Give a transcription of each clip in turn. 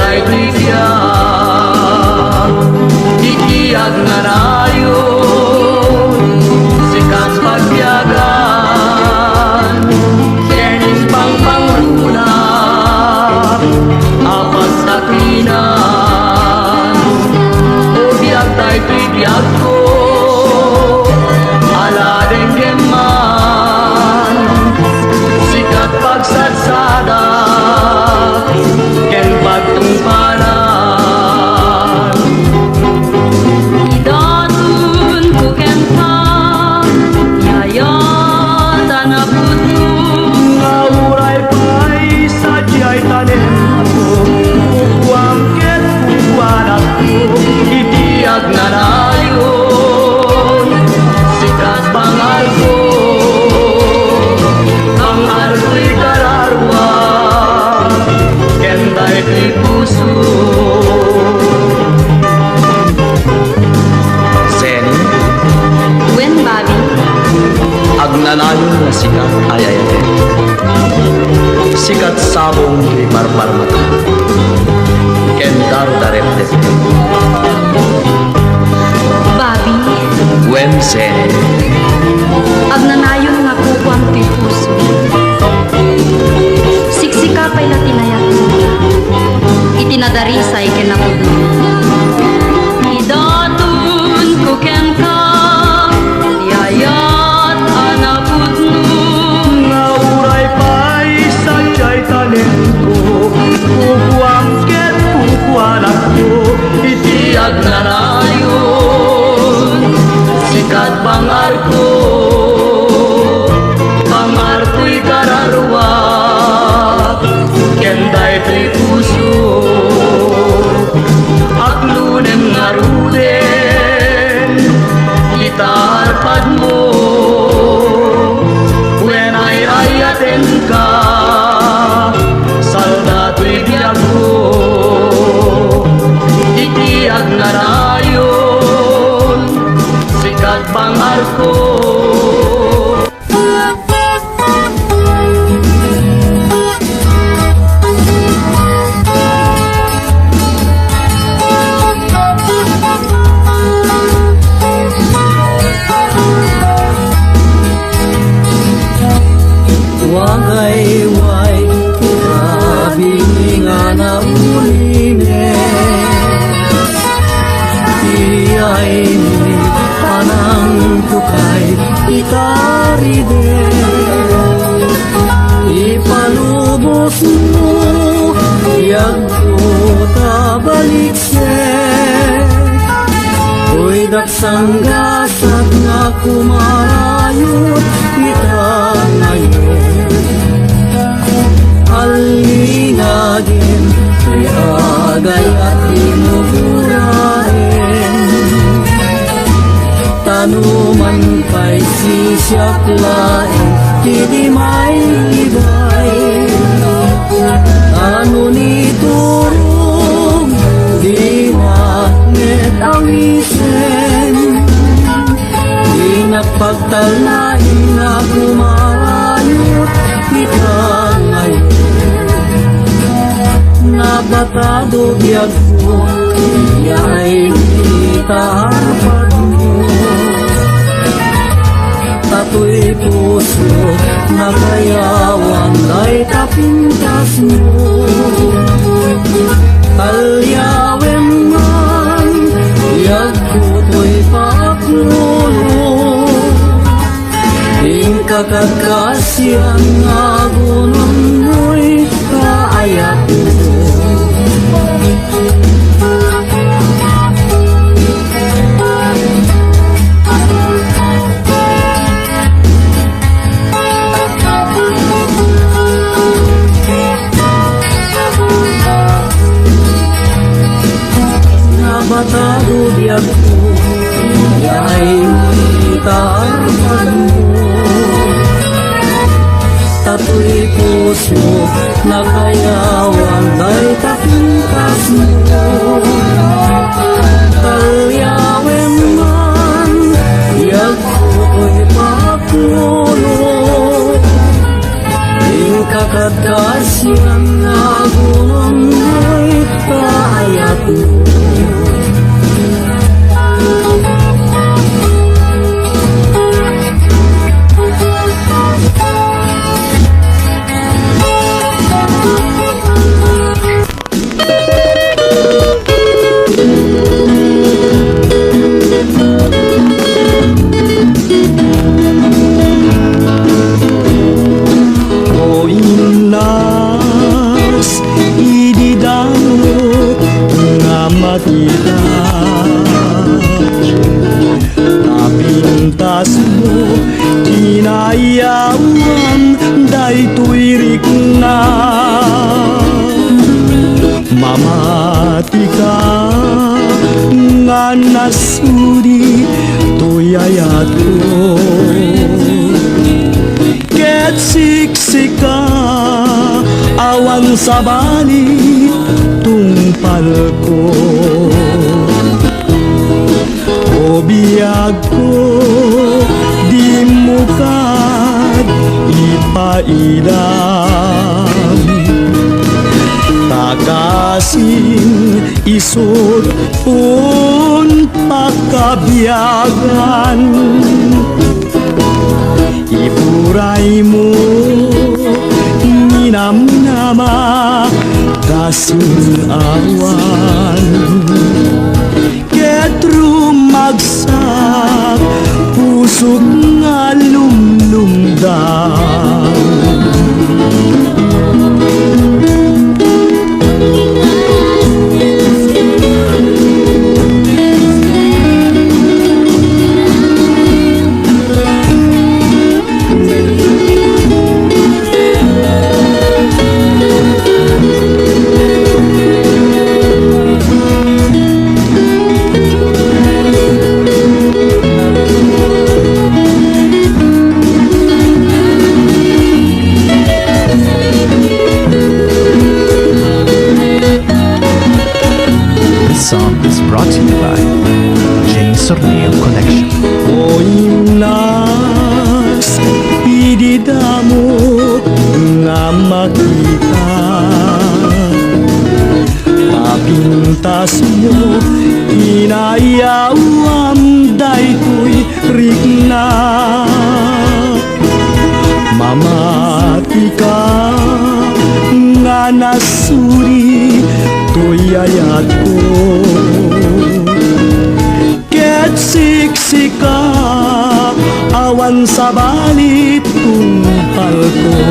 tayo bigyan, itiyag na rayon, sikat pagbiyagan, tenis pang pangruna, apas sakinan, o biyag tayo bigyan ko, ala dengue man, sikat pagsadsada, ken pagtungpalan. Idatun ko ken ka, yayata na puto, Ngauray pa'y sadya'y tanim ako, bubuang ket bubuan ako, itiyag na rayon, sikat pangal ko, pangal ko'y kararwa, kenday ko'y puso. Sen, wen Bobby, agnanayon na sikat ay sikat sabong di barbar mata, kendar dareptes Bobby, wen sen, agnanayon nga kukuang ti puso. Siksika pa'y latinayat mo, itinadarisay ken napuno. Idatun ko ken ka, yayat anaputno. ngauray pa'y sadya'y tanim ko, bubuang ket bubuan ako, itiyag na rayon, sikat pangar ko, pangar ko'y kararwa, kenday ko'y puso, aklunem nga ruden, itarpad mo, when ay ayaten ka, saldato'y biyag ko, itiyag na rayon, sikat pangar ko. Wagay-way, sabi nga na ulime, iyay ni panang tukay, itaride, ipalubos mo, iyag ko tabalikse, uy daksang gasat nga kumarayot, kita ngayon. Alingagin, agay at inugurain, tanuman pa'y sisyaklain, hindi may ibay. Ano ni turong, di magnet ang isen, di nagpagtalain na kumarayot, kita ngayon. Nabatado biyag ko, iya'y itarpad mo, tato'y puso na kayawan ay tapintas mo. Talyawin man, iyag ko to'y paklulo, ing kakagkasyan nga gunon mo'y kaayat mo. Nabatado biyag ko, iya'y itarpad mo, tato'y puso na kayawan ay tapintas mo. Talyawin man, iyag ko'y paklulo, ing kakadkasyan na gunon mo'y kita. Napintas mo kinayawan daytoy rikna. Mamati ka nga nasudi tuyayat ko. Ket siksika awan sa bali tungpal ko. O biyag ko di mo kad ipaidam. Takasing isot pun pakabiyagan. Ipuray mo ninamnama kasing awan. Ket rumagsak pusok nga lumlumdan. This song is brought to you by Jane Sorneo Collection. O inas, ididamo nga makita. Papintas mo, inayawam daytoy rikna. Mamati ka nga nasuri tuyayat ko. Ket siksika awan sa balit tungpal ko.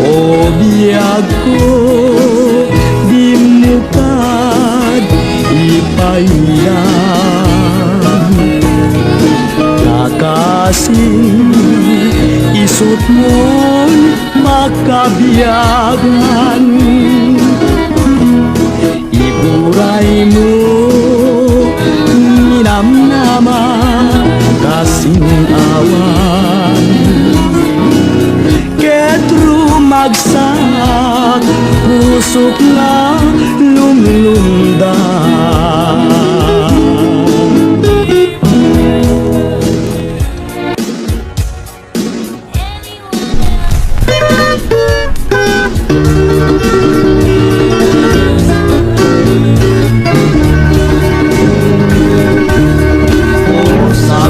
O biyag ko di mo kad ipahiyan. Kakasing isot mo'n makabiyagan. Iburay mo ninamnama kasing awan. Ket rumagsak pusok na lumlumdan.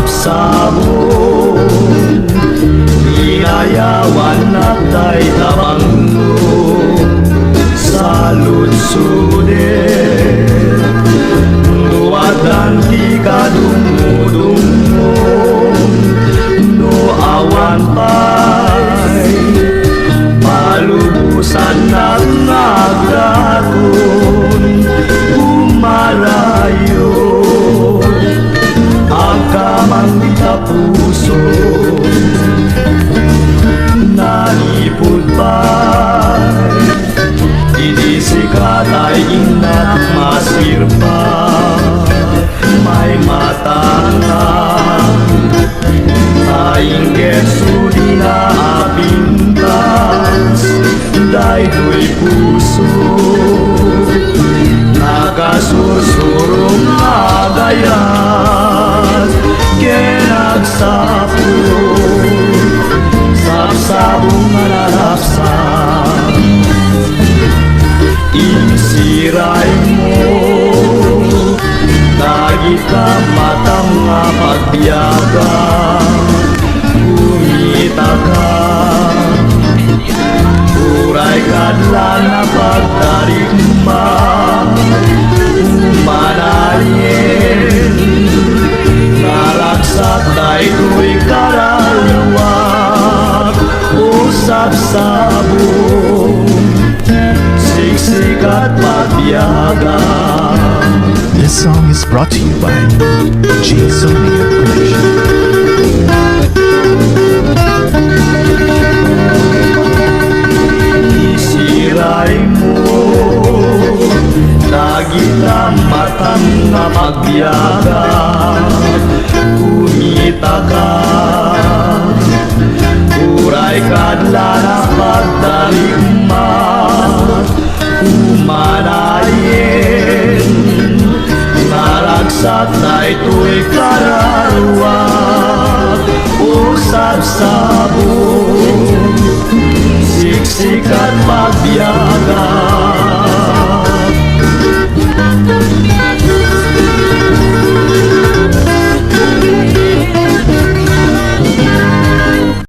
Sabon inayawan natay tabanggo sa lutsude. Duwatan ti kadungo-dungo no awan pa'y palubusan at nagdagon umalayo. Ang kamang di sa puso nalipod pa'y idisikat ay inat masirpa. May matangang tayong keso di na apintas. Daytoy puso nakasursurong agayat. Kenagsapon sapsabong malalapsan. Isiray mo dagit ka matang nga pagbiyaga. Kumita ka uray kadla na pagtarigma. Umanayin nalaksak daytoy karalwag. O sapsabong siksikat pa dagat. This song is brought to you by Jay Sorneo Collection. Isiray mo Nagita matang nga magbiyagat Kumita ka Uray kadla na pagtaligmat Umanayin Maragsat na ito'y kararwa Usap sa